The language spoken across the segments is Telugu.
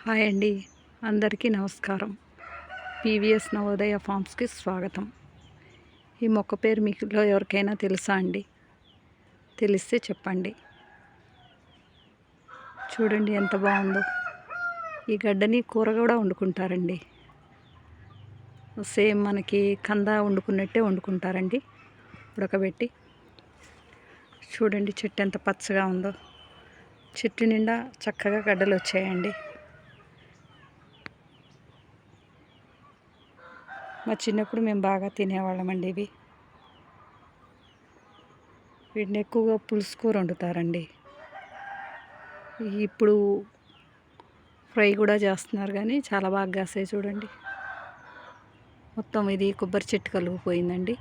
హాయ్ అండి, అందరికీ నమస్కారం. పీవీఎస్ నవోదయ ఫార్మ్స్కి స్వాగతం. ఈ మొక్క పేరు మీలో ఎవరికైనా తెలుసా అండి? తెలిస్తే చెప్పండి. చూడండి ఎంత బాగుందో. ఈ గడ్డని కూర కూడా వండుకుంటారండి. సేమ్ మనకి కంద వండుకున్నట్టే వండుకుంటారండి, ఉడకబెట్టి. చూడండి చెట్టు ఎంత పచ్చగా ఉందో. చెట్టు నిండా చక్కగా గడ్డలు వచ్చాయండి. మా చిన్నప్పుడు మేము బాగా తినేవాళ్ళమండి. వీటిని ఎక్కువగా పులుసు కూర వండుతారండి. ఇప్పుడు ఫ్రై కూడా చేస్తున్నారు, కానీ చాలా బాగా కాసాయి చూడండి. మొత్తం ఇది కొబ్బరి చెట్టు కలిగిపోయిందండి.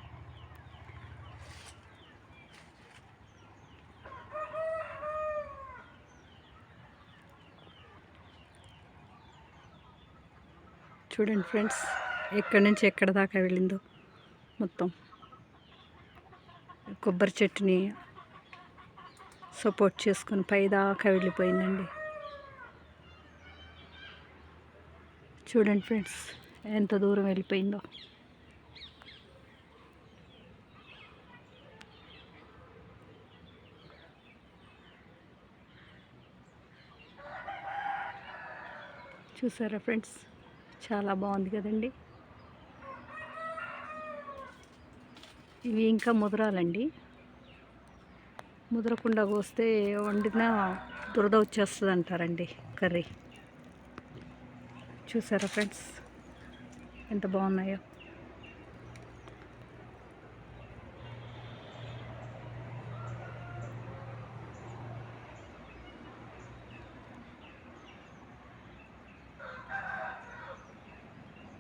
చూడండి ఫ్రెండ్స్, ఎక్కడి నుంచి ఎక్కడి దాకా వెళ్ళిందో. మొత్తం కొబ్బరి చెట్టుని సపోర్ట్ చేసుకొని పైదాకా వెళ్ళిపోయిందండి. చూడండి ఫ్రెండ్స్, ఎంత దూరం వెళ్ళిపోయిందో. చూసారా ఫ్రెండ్స్, చాలా బాగుంది కదండి. ఇవి ఇంకా ముదరాలండి. ముదరకుండా కోస్తే వండినా దురద వచ్చేస్తుంది అంటారండి కర్రీ. చూసారా ఫ్రెండ్స్, ఎంత బాగున్నాయో.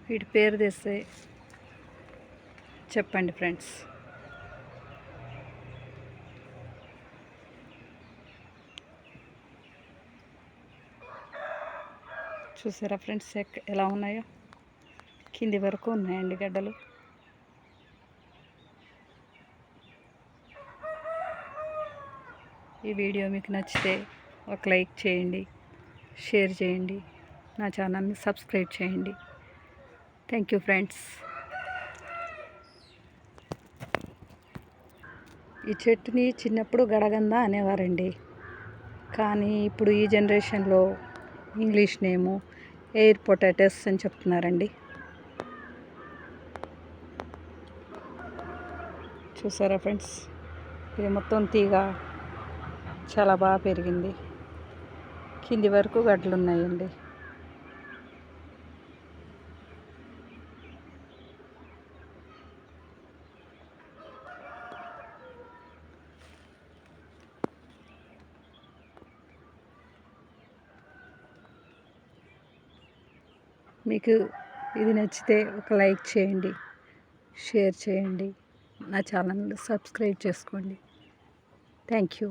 వీటి పేరు తెస్తే చెప్పండి ఫ్రెండ్స్. చూసారా ఫ్రెండ్స్ ఎలా ఉన్నాయో. కింది వరకు ఉన్నాయండి గడ్డలు. ఈ వీడియో మీకు నచ్చితే ఒక లైక్ చేయండి, షేర్ చేయండి, నా ఛానల్ని సబ్స్క్రైబ్ చేయండి. Thank you friends. ఈ చెట్టుని చిన్నప్పుడు గడగంద అనేవారండి, కానీ ఇప్పుడు ఈ జనరేషన్లో ఇంగ్లీష్ నేము ఎయిర్ పొటాటోస్ అని చెప్తున్నారండి. చూసారా ఫ్రెండ్స్, ఇది మొత్తం తీగ చాలా బాగా పెరిగింది. కింది వరకు గడ్డలు ఉన్నాయండి. మీకు ఇది నచ్చితే ఒక లైక్ చేయండి, షేర్ చేయండి, నా ఛానల్ని సబ్స్క్రైబ్ చేసుకోండి. Thank you.